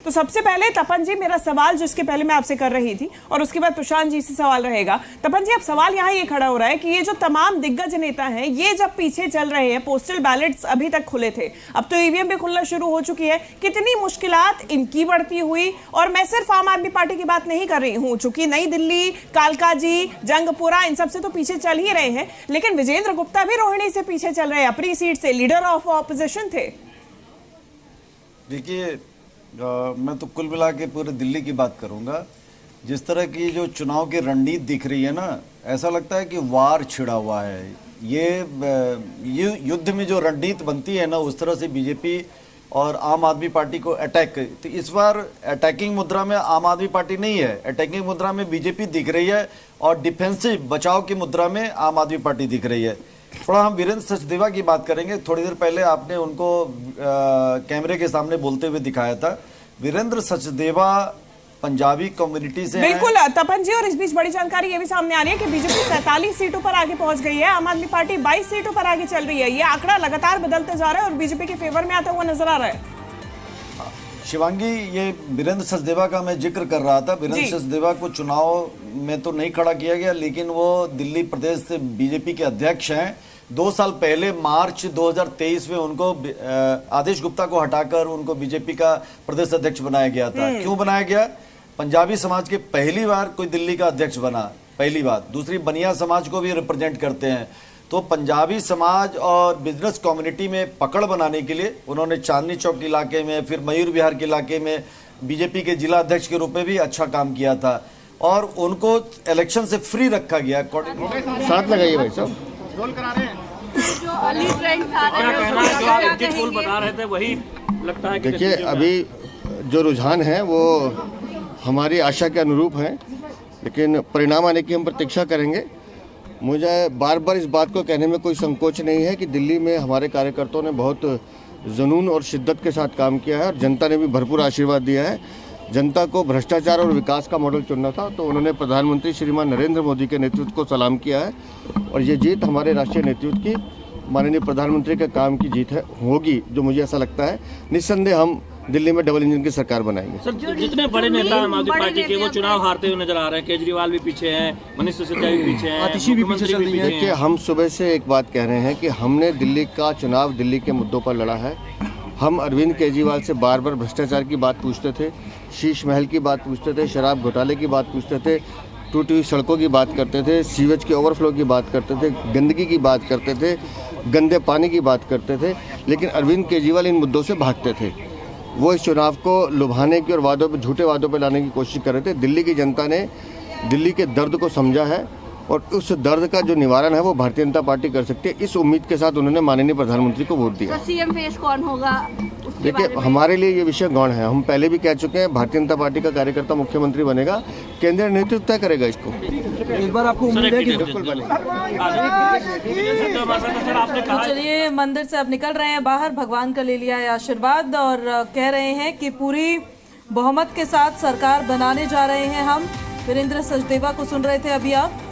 तो सबसे पहले तपन जी, मेरा सवाल जिसके पहले मैं आपसे कर रही थी और उसके बाद प्रशांत जी से सवाल रहेगा। तपन जी, अब सवाल यहाँ ये खड़ा हो रहा है कि ये जो तमाम दिग्गज नेता हैं, ये जब पीछे चल रहे हैं, पोस्टल बैलेट्स अभी तक खुले थे, अब तो ईवीएम भी खुलना शुरू हो चुकी है, कितनी मुश्किलात इनकी बढ़ती हुई। और मैं सिर्फ आम आदमी पार्टी की बात नहीं कर रही हूँ, चूंकि नई दिल्ली, कालकाजी, जंगपुरा, इन सबसे तो पीछे चल ही रहे हैं, लेकिन विजेंद्र गुप्ता भी रोहिणी से पीछे चल रहे हैं, अपनी सीट से लीडर ऑफ ऑपोजिशन थे। देखिए, मैं तो कुल मिला के पूरे दिल्ली की बात करूंगा। जिस तरह की जो चुनाव की रणनीति दिख रही है ना, ऐसा लगता है कि वार छिड़ा हुआ है। ये युद्ध में जो रणनीति बनती है ना, उस तरह से बीजेपी और आम आदमी पार्टी को अटैक, तो इस बार अटैकिंग मुद्रा में आम आदमी पार्टी नहीं है, अटैकिंग मुद्रा में बीजेपी दिख रही है और डिफेंसिव बचाव की मुद्रा में आम आदमी पार्टी दिख रही है। थोड़ा हम वीरेंद्र सचदेवा की बात करेंगे। थोड़ी देर पहले आपने उनको कैमरे के सामने बोलते हुए दिखाया था। वीरेंद्र सचदेवा पंजाबी कम्युनिटी से बिल्कुल तपन जी, और इस बीच बड़ी जानकारी ये भी सामने आ रही है कि बीजेपी 47 सीटों पर आगे पहुंच गई है, आम आदमी पार्टी 22 सीटों पर आगे चल रही है। ये आंकड़ा लगातार बदलते जा रहा है और बीजेपी के फेवर में आता हुआ नजर आ रहा है। शिवांगी, ये वीरेंद्र सचदेवा का मैं जिक्र कर रहा था। वीरेंद्र सचदेवा को चुनाव में तो नहीं खड़ा किया गया, लेकिन वो दिल्ली प्रदेश से बीजेपी के अध्यक्ष हैं। 2 साल पहले मार्च 2023 में उनको आदेश गुप्ता को हटाकर उनको बीजेपी का प्रदेश अध्यक्ष बनाया गया था। क्यों बनाया गया? पंजाबी समाज के पहली बार कोई दिल्ली का अध्यक्ष बना, पहली बार। दूसरी, बनिया समाज को भी रिप्रेजेंट करते हैं। तो पंजाबी समाज और बिजनेस कम्युनिटी में पकड़ बनाने के लिए उन्होंने चांदनी चौक इलाके में, फिर मयूर विहार के इलाके में बीजेपी के जिला अध्यक्ष के रूप में भी अच्छा काम किया था और उनको इलेक्शन से फ्री रखा गया। साथ लगाइए भाई साहब, रोल करा रहे हैं। जो अली ट्रेंड था, बता रहे थे, वही लगता है कि देखिए, अभी जो रुझान है वो हमारी आशा के अनुरूप हैं, लेकिन परिणाम आने की हम प्रतीक्षा करेंगे। मुझे बार बार इस बात को कहने में कोई संकोच नहीं है कि दिल्ली में हमारे कार्यकर्ताओं ने बहुत जुनून और शिद्दत के साथ काम किया है और जनता ने भी भरपूर आशीर्वाद दिया है। जनता को भ्रष्टाचार और विकास का मॉडल चुनना था, तो उन्होंने प्रधानमंत्री श्रीमान नरेंद्र मोदी के नेतृत्व को सलाम किया है और ये जीत हमारे राष्ट्रीय नेतृत्व की, माननीय प्रधानमंत्री के काम की जीत है, होगी, जो मुझे ऐसा लगता है। निस्संदेह हम दिल्ली में डबल इंजन की सरकार बनाएंगे। सर, जितने बड़े नेता आम आदमी पार्टी के, वो चुनाव हारते हुए नजर आ रहे हैं। केजरीवाल भी पीछे हैं, मनीष सिसोदिया भी पीछे हैं, आतिशी भी पीछे हैं। देखिए, हम सुबह से एक बात कह रहे हैं कि हमने दिल्ली का चुनाव दिल्ली के मुद्दों पर लड़ा है। हम अरविंद केजरीवाल से बार बार भ्रष्टाचार की बात पूछते थे, शीश महल की बात पूछते थे, शराब घोटाले की बात पूछते थे, टूटी हुई सड़कों की बात करते थे, सीवेज के ओवरफ्लो की बात करते थे, गंदगी की बात करते थे, गंदे पानी की बात करते थे, लेकिन अरविंद केजरीवाल इन मुद्दों से भागते थे। वो इस चुनाव को लुभाने की और वादों पे, झूठे वादों पे लाने की कोशिश कर रहे थे। दिल्ली की जनता ने दिल्ली के दर्द को समझा है और उस दर्द का जो निवारण है वो भारतीय जनता पार्टी कर सकती है। इस उम्मीद के साथ उन्होंने माननीय प्रधानमंत्री को वोट दिया। तो सीएम फेस कौन होगा? देखिए, हमारे लिए ये विषय गौण है। हम पहले भी कह चुके हैं, भारतीय जनता पार्टी का कार्यकर्ता मुख्यमंत्री बनेगा, केंद्रीय नेतृत्व तय करेगा इसको। एक बार आपको उम्मीद है कि बिल्कुल बनेगा। चलिए, मंदिर से अब निकल रहे हैं बाहर, भगवान का ले लिया है आशीर्वाद और कह रहे हैं कि पूरी बहुमत के साथ सरकार बनाने जा रहे हैं हम। वीरेंद्र सचदेवा को सुन रहे थे अभी आप।